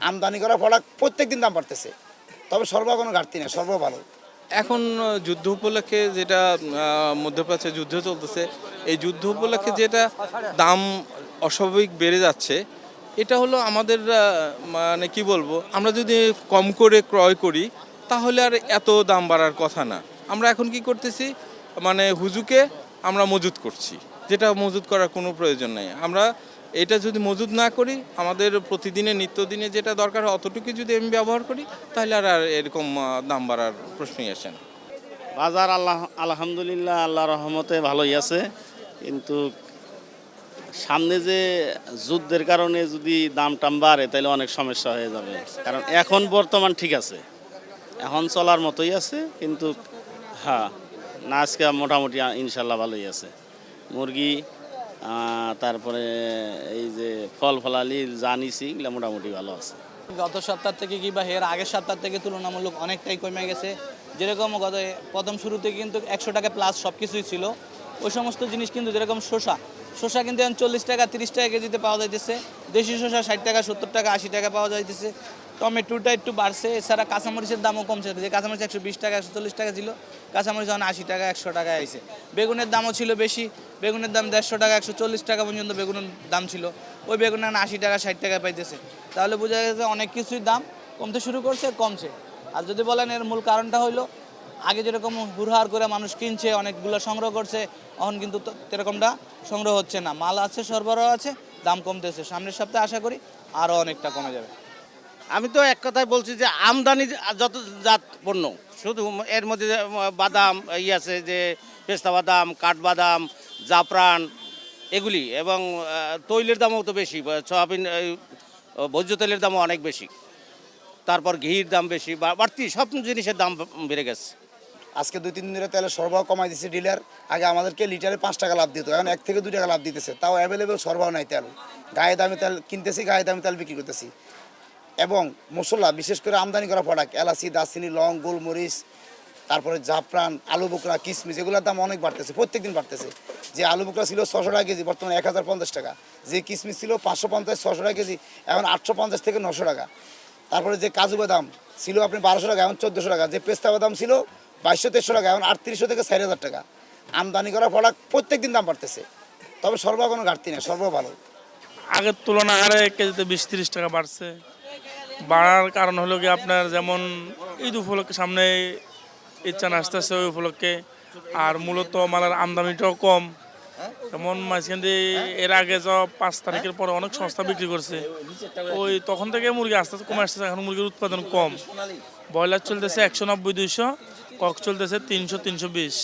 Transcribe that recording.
আমদানি করা প্রোডাক্ট প্রত্যেকদিন দাম বাড়তেছে, তবে সরবরাহ কোনো ঘাটতি নেই, সরবরাহ ভালো। এখন যুদ্ধ উপলক্ষে যেটা মধ্যপ্রাচ্যে যুদ্ধ চলতেছে, এই যুদ্ধ উপলক্ষে যেটা দাম অস্বাভাবিক বেড়ে যাচ্ছে, এটা হলো আমাদের মানে কি বলবো, আমরা যদি কম করে ক্রয় করি তাহলে আর এত দাম বাড়ার কথা না। আমরা এখন কি করতেছি, মানে হুজুকে আমরা মজুত করছি, যেটা মজুত করার কোনো প্রয়োজন নেই। আমরা এটা যদি মজুত না করি, আমাদের প্রতিদিনে নিত্যদিনে যেটা দরকার হয় অতটুকু যদি আমি ব্যবহার করি, তাহলে আর এরকম দাম বাড়ার প্রশ্নই আসে না। বাজার আলহামদুলিল্লাহ আল্লাহর রহমতে ভালোই আছে, কিন্তু সামনে যে যুদ্ধের কারণে যদি দাম টাম বাড়ে তাহলে অনেক সমস্যা হয়ে যাবে। কারণ এখন বর্তমান ঠিক আছে, এখন চলার মতোই আছে, কিন্তু হ্যাঁ না আজকে মোটামুটি ইনশাল্লাহ ভালোই আছে। মুরগি তারপরে এই যে ফল ফলালি জানিছি এগুলো মোটামুটি ভালো আছে। গত সপ্তাহ থেকে কিংবা এর আগের সপ্তাহ থেকে তুলনামূলক অনেকটাই কমে গেছে। যেরকম প্রথম শুরুতে কিন্তু 100 টাকা প্লাস সব কিছুই ছিল, ওই সমস্ত জিনিস কিন্তু যেরকম শসা কিন্তু এখন 40 টাকা 30 টাকা কেজিতে পাওয়া যাইতেছে। দেশি শসা 60 টাকা 70 টাকা 80 টাকা পাওয়া যাইতেছে। টমেটোটা একটু বাড়ছে, এছাড়া কাঁচামরিচের দামও কমছে। যে কাঁচামরিচ 120 টাকা 140 টাকা ছিল, কাঁচামরিচ এখন 80 টাকা 100 টাকায় আইছে। বেগুনের দামও ছিল বেশি, বেগুনের দাম 150 টাকা 140 টাকা পর্যন্ত বেগুনের দাম ছিল। ওই বেগুন এখন 80 টাকা 60 টাকা পাইতেছে। তাহলে বোঝা গেছে অনেক কিছুই দাম কমতে শুরু করছে, কমছে। আর যদি বলেন এর মূল কারণটা হইলো, আগে যেরকম হুড়হাড় করে মানুষ কিনছে, অনেকগুলো সংগ্রহ করছে, এখন কিন্তু এরকমটা সংগ্রহ হচ্ছে না। মাল আছে, সরবরাহ আছে, দাম কমতেছে। সামনের সপ্তাহে আশা করি আরও অনেকটা কমে যাবে। আমি তো এক কথায় বলছি যে আমদানি যত জাত পণ্য, শুধু এর মধ্যে বাদাম আছে, যে পেস্তা বাদাম, কাঠবাদাম, জাফরান এগুলি, এবং তৈলের দামও তো বেশি, সয়াবিন ভোজ্য তেলের দামও অনেক বেশি, তারপর ঘির দাম বেশি, বাড়তি সব জিনিসের দাম বেড়ে গেছে। আজকে 2-3 দিন ধরে তেলের সরবরাহ কমাই দিচ্ছে ডিলার। আগে আমাদেরকে লিটারে 5 টাকা লাভ দিত, এখন 1 থেকে 2 টাকা লাভ দিতেছে, তাও অ্যাভেলেবেল সরবরাহ নাই তেল। গায়ে দামে তেল কিনতেছি, গায়ে দামে তেল বিক্রি করতেছি। এবং মশলা, বিশেষ করে আমদানি করা প্রোডাক্ট, এলাচি, দারচিনি, লং, গোলমরিচ, তারপরে জাফরান, আলু বোকরা, কিশমিশ, এগুলোর দাম অনেক বাড়তেছে, প্রত্যেকদিন বাড়তেছে। যে আলু বোকরা ছিল 600 টাকা কেজি, বর্তমানে 1050 টাকা। যে কিশমিশ ছিল 550-600 টাকা কেজি, এখন 850 থেকে 900 টাকা। তারপরে যে কাজু বাদাম ছিল আপনি 1200 টাকা, এখন 1400 টাকা। যে পেস্তা বাদাম ছিল 2200-2300 টাকা, এখন 3800 থেকে 4000 টাকা। আমদানি করা প্রোডাক্ট প্রত্যেকদিন দাম বাড়তেছে, তবে সরবরাহ কোনো ঘাটতি নেই, সরবরাহ ভালো। আগের তুলনায় আরে কেজিতে 20-30 টাকা বাড়ছে। বাড়ার কারণ হলো কি আপনার, যেমন ঈদ উপলক্ষে সামনে ইচ্ছা আসতেছে, ওই উপলক্ষে। আর মূলত মালের আমদানিটাও কম। যেমন মাঝখান দিয়ে এর আগে যা 5 তারিখের পরে অনেক সস্তা বিক্রি করছে, ওই তখন থেকে মুরগি আস্তে আস্তে কমে আসতেছে। এখন মুরগির উৎপাদন কম। ব্রয়লার চলতেছে 190-200, কক চলতেছে 300-320।